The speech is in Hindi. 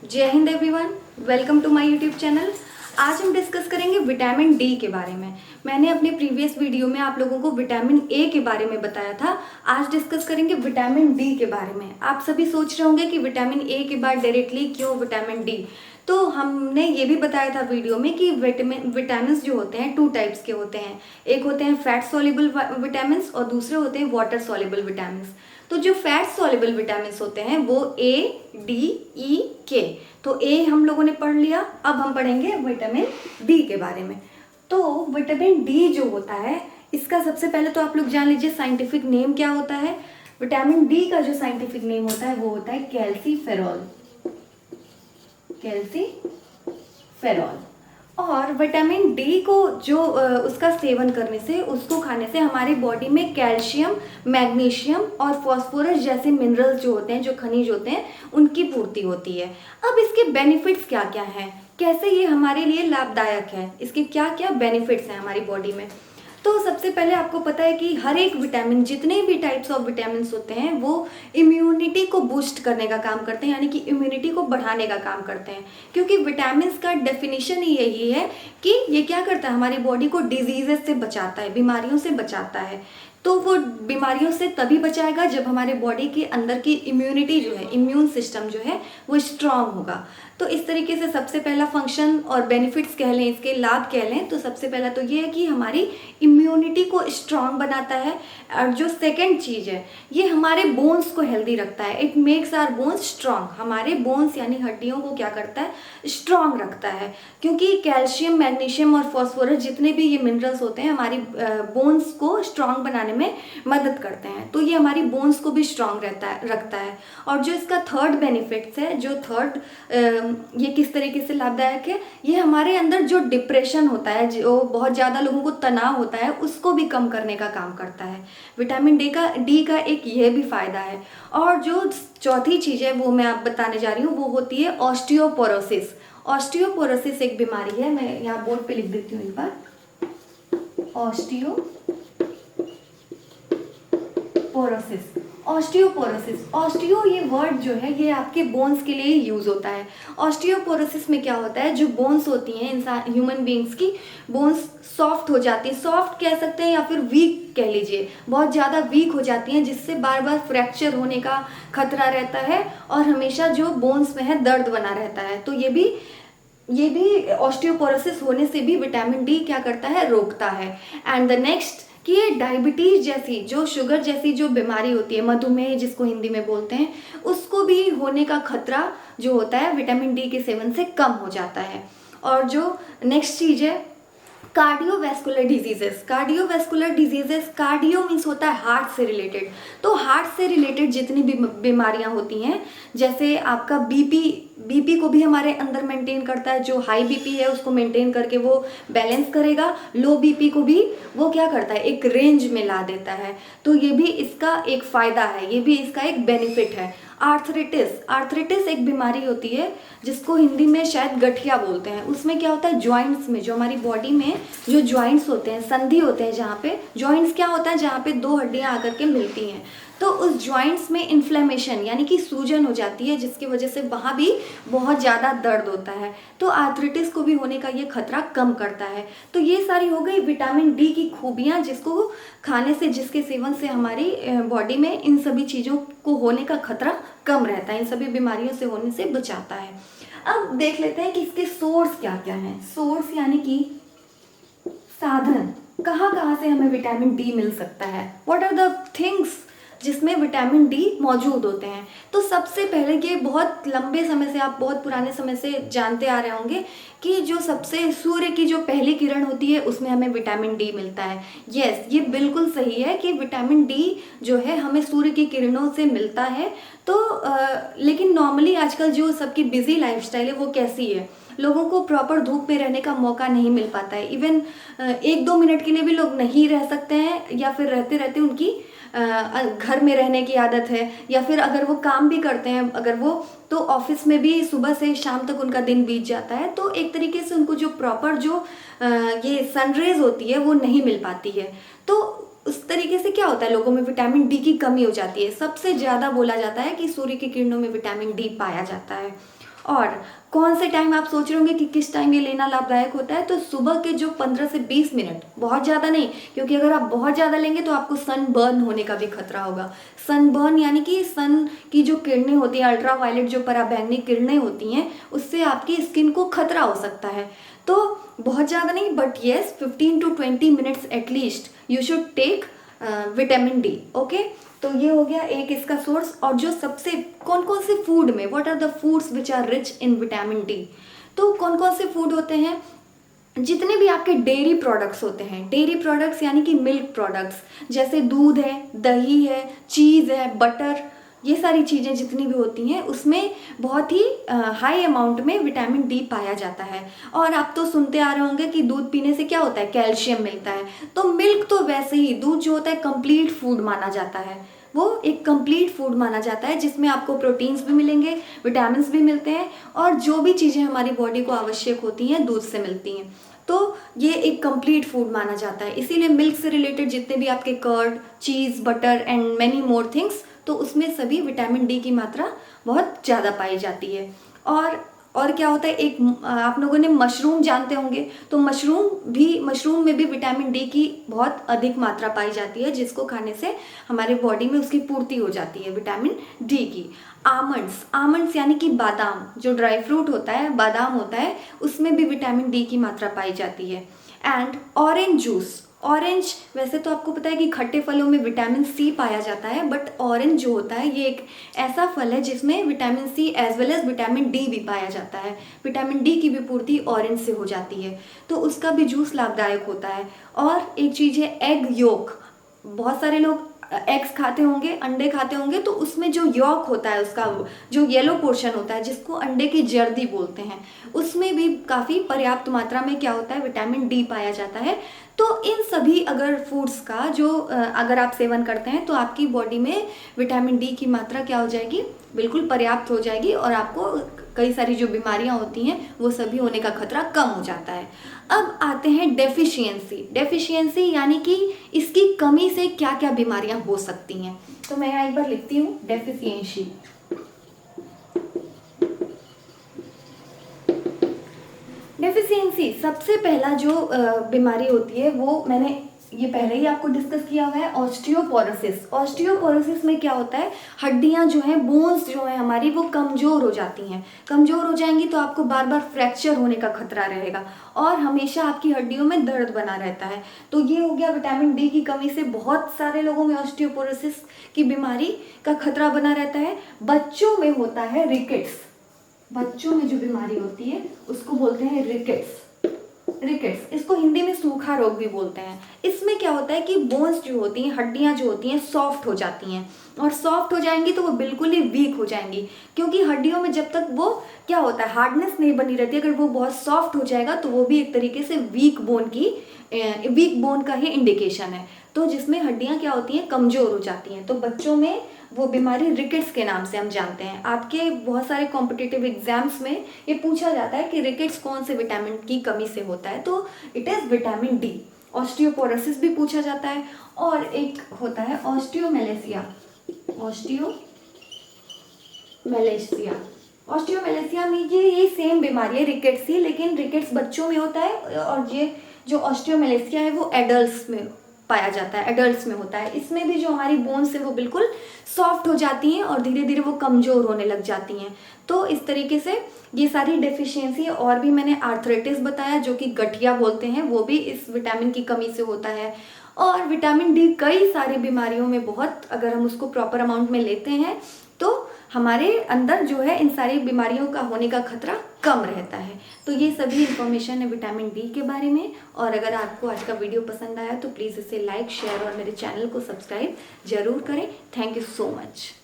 जय हिंद everyone, welcome to my YouTube channel. आज हम डिस्कस करेंगे विटामिन डी के बारे में। मैंने अपने प्रीवियस वीडियो में आप लोगों को विटामिन ए के बारे में बताया था। आज डिस्कस करेंगे विटामिन डी के बारे में। आप सभी सोच रहे होंगे कि विटामिन ए के बाद डायरेक्टली क्यों विटामिन डी। तो हमने ये भी बताया था वीडियो में कि विटामिन जो होते हैं 2 टाइप्स के होते हैं। एक होते हैं फैट सॉल्युबल विटामिन और दूसरे होते हैं वाटर सॉल्युबल विटामिन। तो जो फैट सॉल्युबल विटामिन होते हैं वो ए, डी, ई, के। तो ए हम लोगों ने पढ़ लिया। अब हम पढ़ेंगे विटामिन डी के बारे में। तो विटामिन डी जो होता है, इसका सबसे पहले तो आप लोग जान लीजिए साइंटिफिक नेम क्या होता है। विटामिन डी का जो साइंटिफिक नेम होता है वो होता है कैल्सीफेरॉल। कैल्सीफेरॉल। और विटामिन डी को जो उसका सेवन करने से, उसको खाने से हमारी बॉडी में कैल्शियम, मैग्नीशियम और फास्फोरस जैसे मिनरल्स जो होते हैं, जो खनिज होते हैं, उनकी पूर्ति होती है। अब इसके बेनिफिट्स क्या क्या हैं, कैसे ये हमारे लिए लाभदायक है, इसके क्या क्या बेनिफिट्स हैं हमारी बॉडी में। तो सबसे पहले आपको पता है कि हर एक विटामिन, जितने भी टाइप्स ऑफ विटामिन होते हैं, वो इम्यूनिटी को बूस्ट करने का काम करते हैं, यानी कि इम्यूनिटी को बढ़ाने का काम करते हैं। क्योंकि विटामिन का डेफिनेशन ही यही है कि ये क्या करता है, हमारी बॉडी को डिजीजेस से बचाता है, बीमारियों से बचाता है। तो वो बीमारियों से तभी बचाएगा जब हमारे बॉडी के अंदर की इम्यूनिटी जो है, इम्यून सिस्टम जो है, वो स्ट्रांग होगा। तो इस तरीके से सबसे पहला फंक्शन और बेनिफिट्स कह लें, इसके लाभ कह लें, तो सबसे पहला तो ये है कि हमारी इम्यूनिटी को स्ट्रांग बनाता है। और जो सेकंड चीज़ है, ये हमारे बोन्स को हेल्दी रखता है। It makes our bones strong. हमारे बोन्स यानी हड्डियों को क्या करता है, स्ट्रांग रखता है। क्योंकि कैल्शियम, मैग्नीशियम और फॉस्फोरस जितने भी ये मिनरल्स होते हैं, हमारी बोन्स को स्ट्रांग बनाने में मदद करते हैं। तो ये हमारी बोन्स को भी स्ट्रांग रखता है। और जो इसका थर्ड बेनिफिट्स है, जो थर्ड ये किस तरीके से लाभदायक है, ये हमारे अंदर जो डिप्रेशन होता है, जो बहुत ज़्यादा लोगों को तनाव होता है, उसको भी कम करने का काम करता है। विटामिन डी का एक ये भी फायदा है। और जो चौथी चीज़ है वो मैं आप बताने जा रही हूँ, वो होती है ऑस्टियोपोरोसिस। ऑस्टियोपोरोसिस एक बीमारी है, मैं यहाँ बोर्ड पे लिख देती हूँ एक बार। ऑस्टियोपोरोसिस। ऑस्टियो ये वर्ड जो है, ये आपके बोन्स के लिए यूज होता है। ऑस्टियोपोरोसिस में क्या होता है, जो बोन्स होती हैं इंसान, ह्यूमन बींग्स की बोन्स सॉफ्ट हो जाती है, सॉफ्ट कह सकते हैं या फिर वीक कह लीजिए, बहुत ज़्यादा वीक हो जाती हैं, जिससे बार बार फ्रैक्चर होने का खतरा रहता है और हमेशा जो बोन्स में है दर्द बना रहता है। तो ये भी ऑस्टियोपोरोसिस होने से भी विटामिन डी क्या करता है, रोकता है। एंड द नेक्स्ट कि ये डायबिटीज जैसी, जो शुगर जैसी जो बीमारी होती है, मधुमेह जिसको हिंदी में बोलते हैं, उसको भी होने का खतरा जो होता है विटामिन डी के सेवन से कम हो जाता है। और जो नेक्स्ट चीज़ है कार्डियोवैस्कुलर डिजीजेस। कार्डियो मीन्स होता है हार्ट से रिलेटेड। तो हार्ट से रिलेटेड जितनी भी बीमारियां होती हैं, जैसे आपका बीपी को भी हमारे अंदर मेंटेन करता है। जो हाई बीपी है उसको मेंटेन करके वो बैलेंस करेगा, लो बीपी को भी वो क्या करता है, एक रेंज में ला देता है। तो ये भी इसका एक फायदा है, ये भी इसका एक बेनिफिट है। आर्थराइटिस एक बीमारी होती है जिसको हिंदी में शायद गठिया बोलते हैं। उसमें क्या होता है, जॉइंट्स में, जो हमारी बॉडी में जो जॉइंट्स होते हैं, संधि होते हैं, जहाँ पे जॉइंट्स क्या होता है, जहाँ पे दो हड्डियाँ आकर के मिलती हैं, तो उस जॉइंट्स में इन्फ्लेमेशन यानी कि सूजन हो जाती है, जिसकी वजह से वहाँ भी बहुत ज़्यादा दर्द होता है। तो आर्थराइटिस को भी होने का ये खतरा कम करता है। तो ये सारी हो गई विटामिन डी की खूबियाँ, जिसको खाने से, जिसके सेवन से हमारी बॉडी में इन सभी चीज़ों को होने का खतरा कम रहता है, इन सभी बीमारियों से होने से बचाता है। अब देख लेते हैं कि इसके सोर्स क्या क्या हैं। सोर्स यानी कि साधन, कहाँ कहाँ से हमें विटामिन डी मिल सकता है, व्हाट आर द थिंग्स जिसमें विटामिन डी मौजूद होते हैं। तो सबसे पहले, ये बहुत लंबे समय से, आप बहुत पुराने समय से जानते आ रहे होंगे कि जो सबसे सूर्य की जो पहली किरण होती है उसमें हमें विटामिन डी मिलता है। यस, ये बिल्कुल सही है कि विटामिन डी जो है हमें सूर्य की किरणों से मिलता है। तो लेकिन नॉर्मली आजकल जो सबकी बिजी लाइफस्टाइल है वो कैसी है, लोगों को प्रॉपर धूप में रहने का मौका नहीं मिल पाता है। इवन 1-2 मिनट के लिए भी लोग नहीं रह सकते हैं, या फिर रहते रहते उनकी घर में रहने की आदत है, या फिर अगर वो काम भी करते हैं, अगर वो, तो ऑफिस में भी सुबह से शाम तक उनका दिन बीत जाता है। तो एक तरीके से उनको जो प्रॉपर जो ये सनरेज होती है वो नहीं मिल पाती है। तो उस तरीके से क्या होता है, लोगों में विटामिन डी की कमी हो जाती है। सबसे ज़्यादा बोला जाता है कि सूर्य की किरणों में विटामिन डी पाया जाता है। और कौन से टाइम आप सोच रहे होंगे कि किस टाइम ये लेना लाभदायक होता है, तो सुबह के जो 15 से 20 मिनट, बहुत ज़्यादा नहीं, क्योंकि अगर आप बहुत ज़्यादा लेंगे तो आपको सन बर्न होने का भी खतरा होगा। सन बर्न यानी कि सन की जो किरणें होती हैं, अल्ट्रा वायलेट जो पराबैंगनी किरणें होती हैं, उससे आपकी स्किन को खतरा हो सकता है। तो बहुत ज़्यादा नहीं, but yes 15 to 20 minutes at least you should take vitamin D. Okay, तो ये हो गया एक इसका सोर्स। और जो सबसे कौन कौन से फूड में, what are the foods which are rich in vitamin D, तो कौन कौन से फूड होते हैं, जितने भी आपके डेयरी प्रोडक्ट्स होते हैं, डेयरी प्रोडक्ट्स यानी कि मिल्क प्रोडक्ट्स, जैसे दूध है, दही है, चीज़ है, बटर, ये सारी चीज़ें जितनी भी होती हैं उसमें बहुत ही हाई अमाउंट में विटामिन डी पाया जाता है। और आप तो सुनते आ रहे होंगे कि दूध पीने से क्या होता है, कैल्शियम मिलता है। तो मिल्क तो वैसे ही, दूध जो होता है कंप्लीट फूड माना जाता है, वो एक कंप्लीट फूड माना जाता है जिसमें आपको प्रोटीन्स भी मिलेंगे, विटामिन भी मिलते हैं, और जो भी चीज़ें हमारी बॉडी को आवश्यक होती हैं दूध से मिलती हैं। तो ये एक कंप्लीट फूड माना जाता है। इसीलिए मिल्क से रिलेटेड जितने भी आपके curd, cheese, butter and many more things, तो उसमें सभी विटामिन डी की मात्रा बहुत ज़्यादा पाई जाती है। और क्या होता है, एक आप लोगों ने मशरूम जानते होंगे, तो मशरूम में भी विटामिन डी की बहुत अधिक मात्रा पाई जाती है, जिसको खाने से हमारे बॉडी में उसकी पूर्ति हो जाती है विटामिन डी की। आमंड्स यानी कि बादाम, जो ड्राई फ्रूट होता है, बादाम होता है, उसमें भी विटामिन डी की मात्रा पाई जाती है। एंड ऑरेंज जूस, ऑरेंज, वैसे तो आपको पता है कि खट्टे फलों में विटामिन सी पाया जाता है, बट ऑरेंज जो होता है ये एक ऐसा फल है जिसमें vitamin C as well as vitamin D भी पाया जाता है। विटामिन डी की भी पूर्ति ऑरेंज से हो जाती है, तो उसका भी जूस लाभदायक होता है। और एक चीज़ है एग योक, बहुत सारे लोग एग्स खाते होंगे, अंडे खाते होंगे, तो उसमें जो यॉक होता है, उसका जो येलो पोर्शन होता है, जिसको अंडे की जर्दी बोलते हैं, उसमें भी काफ़ी पर्याप्त मात्रा में क्या होता है, विटामिन डी पाया जाता है। तो इन सभी अगर फूड्स का जो अगर आप सेवन करते हैं तो आपकी बॉडी में विटामिन डी की मात्रा क्या हो जाएगी, बिल्कुल पर्याप्त हो जाएगी, और आपको कई सारी जो बीमारियां होती हैं वो सभी होने का खतरा कम हो जाता है। अब आते हैं डेफिशिएंसी यानी कि इसकी कमी से क्या क्या बीमारियां हो सकती हैं। तो मैं यहाँ एक बार लिखती हूँ डेफिशिएंसी। सबसे पहला जो बीमारी होती है वो मैंने ये पहले ही आपको डिस्कस किया हुआ है, ऑस्टियोपोरोसिस में क्या होता है, हड्डियां जो हैं, बोन्स जो है हमारी, वो कमज़ोर हो जाती हैं। कमज़ोर हो जाएंगी तो आपको बार बार फ्रैक्चर होने का खतरा रहेगा, और हमेशा आपकी हड्डियों में दर्द बना रहता है। तो ये हो गया विटामिन डी की कमी से बहुत सारे लोगों में ऑस्टियोपोरोसिस की बीमारी का खतरा बना रहता है। बच्चों में होता है रिकेट्स, बच्चों में जो बीमारी होती है उसको बोलते हैं रिकेट्स। इसको हिंदी में सूखा रोग भी बोलते हैं। इसमें क्या होता है कि बोन्स जो होती हैं, हड्डियां जो होती हैं, सॉफ्ट हो जाती हैं, और सॉफ्ट हो जाएंगी तो वो बिल्कुल ही वीक हो जाएंगी, क्योंकि हड्डियों में जब तक वो क्या होता है, हार्डनेस नहीं बनी रहती। अगर वो बहुत सॉफ्ट हो जाएगा तो वो भी एक तरीके से वीक बोन का ही इंडिकेशन है, तो जिसमें हड्डियां क्या होती हैं, कमज़ोर हो जाती हैं। तो बच्चों में वो बीमारी रिकेट्स के नाम से हम जानते हैं। आपके बहुत सारे कॉम्पिटिटिव एग्जाम्स में ये पूछा जाता है कि रिकेट्स कौन से विटामिन की कमी से होता है, तो it is vitamin D. Osteoporosis भी पूछा जाता है, और एक होता है ऑस्टियोमेलेसिया में ये सेम बीमारी है रिकेट्स ही, लेकिन रिकेट्स बच्चों में होता है, और ये जो ऑस्टियोमेलेसिया है वो एडल्ट्स में पाया जाता है, एडल्ट्स में होता है। इसमें भी जो हमारी बोन्स है वो बिल्कुल सॉफ्ट हो जाती हैं और धीरे धीरे वो कमज़ोर होने लग जाती हैं। तो इस तरीके से ये सारी डेफिशिएंसी, और भी मैंने आर्थराइटिस बताया जो कि गठिया बोलते हैं, वो भी इस विटामिन की कमी से होता है। और विटामिन डी कई सारी बीमारियों में बहुत, अगर हम उसको प्रॉपर अमाउंट में लेते हैं तो हमारे अंदर जो है इन सारी बीमारियों का होने का खतरा कम रहता है। तो ये सभी इन्फॉर्मेशन है विटामिन डी के बारे में। और अगर आपको आज का वीडियो पसंद आया तो प्लीज़ इसे लाइक, शेयर और मेरे चैनल को सब्सक्राइब जरूर करें। Thank you so much.